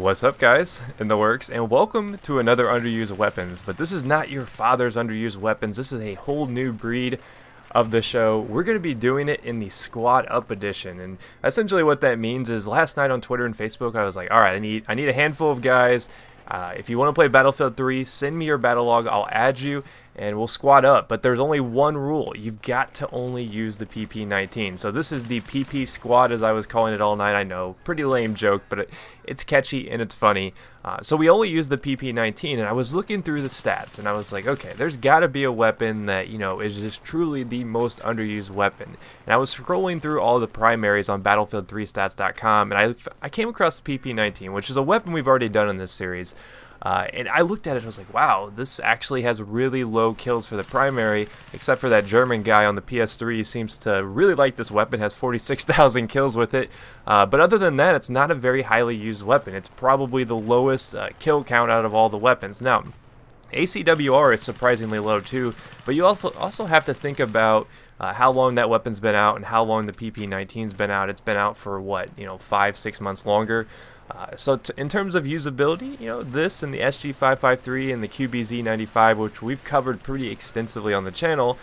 What's up, guys, in the works, and welcome to another Underused Weapons. But this is not your father's Underused Weapons. This is a whole new breed of the show. We're going to be doing it in the Squad Up edition, and essentially what that means is last night on Twitter and Facebook I was like, alright, I need a handful of guys. If you want to play Battlefield 3, send me your battle log, I'll add you, and we'll squad up. But there's only one rule. You've got to only use the PP-19. So this is the PP squad, as I was calling it all night. I know, pretty lame joke, but it's catchy and it's funny. So we only use the PP-19, and I was looking through the stats, and I was like, okay, there's got to be a weapon that, you know, is just truly the most underused weapon. And I was scrolling through all the primaries on Battlefield3stats.com, and I came across the PP-19, which is a weapon we've already done in this series. And I looked at it and I was like, wow, this actually has really low kills for the primary, except for that German guy on the PS3 seems to really like this weapon, has 46,000 kills with it. But other than that, it's not a very highly used weapon. It's probably the lowest kill count out of all the weapons. Now, ACWR is surprisingly low too, but you also have to think about how long that weapon's been out and how long the PP-19's been out. It's been out for what, 5-6 months longer. So in terms of usability, this and the SG553 and the QBZ95, which we've covered pretty extensively on the channel,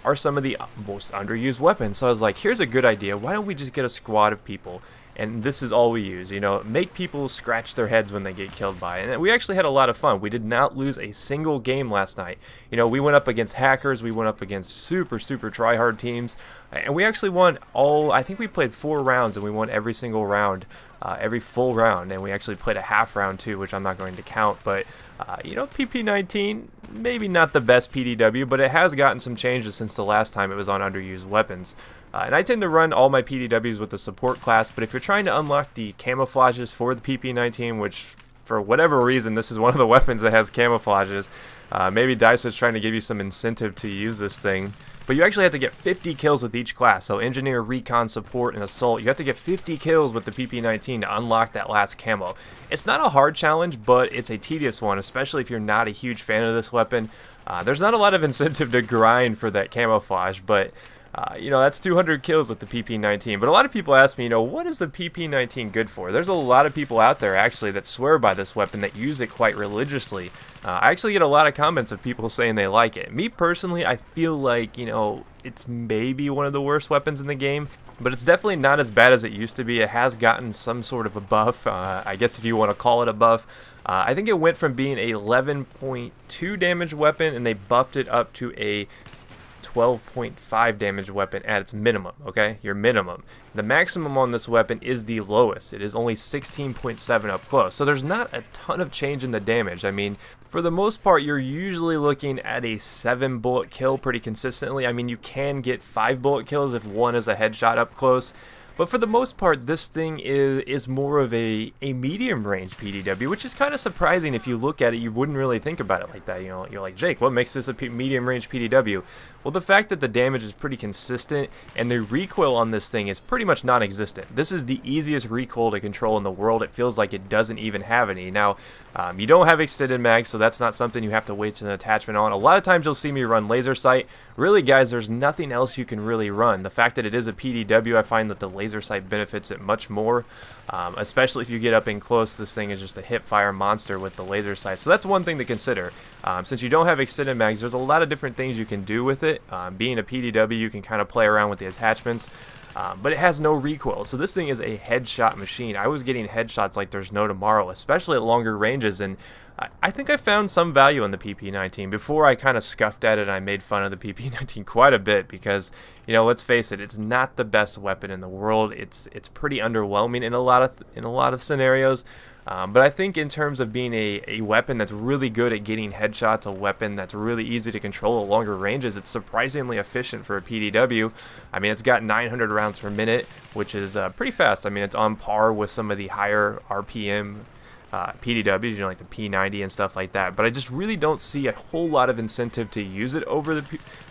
are some of the most underused weapons. So I was like, here's a good idea. Why don't we just get a squad of people? And this is all we use, make people scratch their heads when they get killed by it. And we actually had a lot of fun. We did not lose a single game last night. We went up against hackers, we went up against super try-hard teams, and we actually won I think we played 4 rounds and we won every single round, every full round, and we actually played a half round too, which I'm not going to count. But PP-19, maybe not the best PDW, but it has gotten some changes since the last time it was on Underused Weapons. And I tend to run all my PDWs with the support class, but if you're trying to unlock the camouflages for the PP-19, which for whatever reason this is one of the weapons that has camouflages, maybe DICE was trying to give you some incentive to use this thing. But you actually have to get 50 kills with each class, so Engineer, Recon, Support, and Assault. You have to get 50 kills with the PP-19 to unlock that last camo. It's not a hard challenge, but it's a tedious one, especially if you're not a huge fan of this weapon. There's not a lot of incentive to grind for that camouflage, but that's 200 kills with the PP-19. But a lot of people ask me, what is the PP-19 good for? There's a lot of people out there actually that swear by this weapon, that use it quite religiously. I actually get a lot of comments of people saying they like it. Me personally, I feel like, it's maybe one of the worst weapons in the game, but it's definitely not as bad as it used to be. It has gotten some sort of a buff, I guess if you want to call it a buff. I think it went from being a 11.2 damage weapon, and they buffed it up to a 12.5 damage weapon at its minimum, okay? Your minimum. The maximum on this weapon is the lowest. It is only 16.7 up close. So there's not a ton of change in the damage. I mean, for the most part, you're usually looking at a 7 bullet kill pretty consistently. I mean, you can get 5 bullet kills if one is a headshot up close. But for the most part, this thing is more of a medium range PDW, which is kind of surprising. If you look at it, you wouldn't really think about it like that. You're like, Jake, what makes this a medium range PDW? Well, the fact that the damage is pretty consistent and the recoil on this thing is pretty much non-existent. This is the easiest recoil to control in the world. It feels like it doesn't even have any. Now, you don't have extended mag, so that's not something you have to waste an attachment on. A lot of times you'll see me run laser sight. Really, guys, there's nothing else you can really run. The fact that it is a PDW, I find that the laser sight benefits it much more, especially if you get up in close. This thing is just a hip fire monster with the laser sight, so that's one thing to consider. Since you don't have extended mags, there's a lot of different things you can do with it. Being a PDW, you can kind of play around with the attachments, but it has no recoil, so this thing is a headshot machine. I was getting headshots like there's no tomorrow, especially at longer ranges, and I think I found some value in the PP-19. Before, I kind of scuffed at it and I made fun of the PP-19 quite a bit because, let's face it, it's not the best weapon in the world. It's pretty underwhelming in a lot of scenarios. But I think in terms of being a weapon that's really good at getting headshots, a weapon that's really easy to control at longer ranges, it's surprisingly efficient for a PDW. I mean, it's got 900 rounds per minute, which is pretty fast. I mean, it's on par with some of the higher RPM PDWs, like the P90 and stuff like that. But I just really don't see a whole lot of incentive to use it over the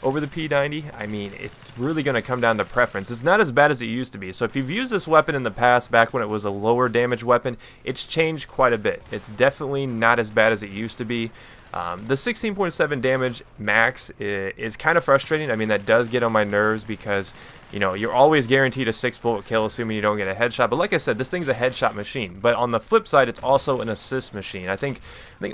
P90. I mean, it's really going to come down to preference. It's not as bad as it used to be. So if you've used this weapon in the past, back when it was a lower damage weapon, it's changed quite a bit. It's definitely not as bad as it used to be. The 16.7 damage max is kind of frustrating. I mean, that does get on my nerves because you know, you're always guaranteed a 6-bullet kill, assuming you don't get a headshot. But like I said, this thing's a headshot machine. But on the flip side, it's also an assist machine. I think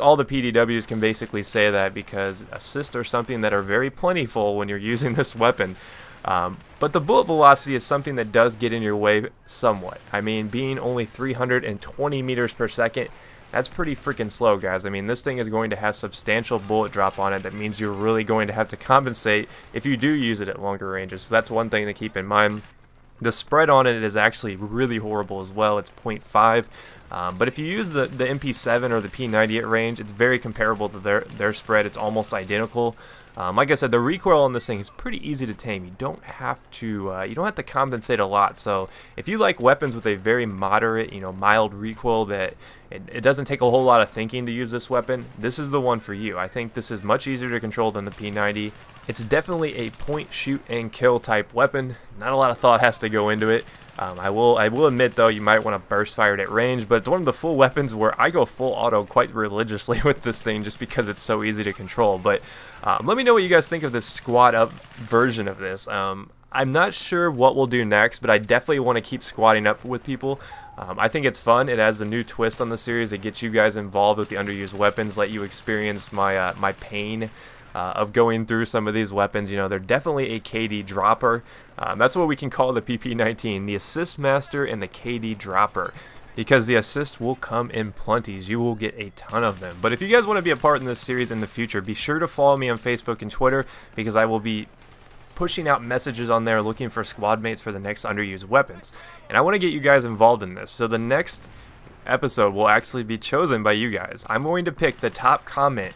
all the PDWs can basically say that, because assists are something that are very plentiful when you're using this weapon. But the bullet velocity is something that does get in your way somewhat. I mean, being only 320 meters per second, that's pretty freaking slow, guys. I mean, this thing is going to have substantial bullet drop on it. That means you're really going to have to compensate if you do use it at longer ranges. So that's one thing to keep in mind. The spread on it is actually really horrible as well. It's 0.5. But if you use the MP7 or the P90 at range, it's very comparable to their spread. It's almost identical. Like I said, the recoil on this thing is pretty easy to tame. You don't have to compensate a lot. So if you like weapons with a very moderate, mild recoil, that it doesn't take a whole lot of thinking to use this weapon, this is the one for you. I think this is much easier to control than the P90. It's definitely a point, shoot, and kill type weapon. Not a lot of thought has to go into it. I will admit, though, you might want to burst fire it at range, but it's one of the full weapons where I go full auto quite religiously with this thing, just because it's so easy to control. But let me know what you guys think of this squad up version of this. I'm not sure what we'll do next, but I definitely want to keep squatting up with people. I think it's fun. It has a new twist on the series. It gets you guys involved with the underused weapons, let you experience my pain of going through some of these weapons. They're definitely a KD dropper. That's what we can call the PP-19, the assist master and the KD dropper, because the assists will come in plenties. You will get a ton of them. But if you guys want to be a part in this series in the future, be sure to follow me on Facebook and Twitter, because I will be pushing out messages on there looking for squad mates for the next underused weapons. And I want to get you guys involved in this. So the next episode will actually be chosen by you guys. I'm going to pick the top comment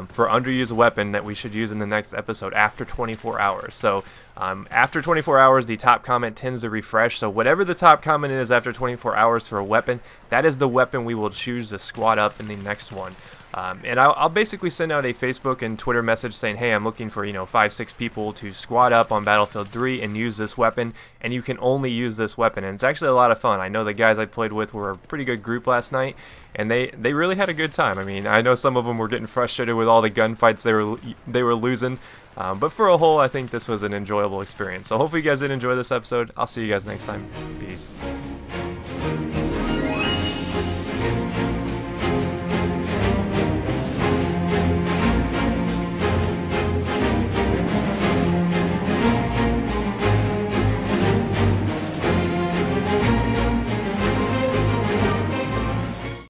for underused weapon that we should use in the next episode after 24 hours. So after 24 hours, the top comment tends to refresh. So whatever the top comment is after 24 hours for a weapon, that is the weapon we will choose to squad up in the next one. And I'll basically send out a Facebook and Twitter message saying, hey, I'm looking for 5-6 people to squad up on Battlefield 3 and use this weapon, and you can only use this weapon. And it's actually a lot of fun. I know the guys I played with were a pretty good group last night, and they really had a good time. I mean, I know some of them were getting frustrated with all the gunfights they were losing, but for a whole, I think this was an enjoyable experience. So hopefully you guys did enjoy this episode. I'll see you guys next time. Peace.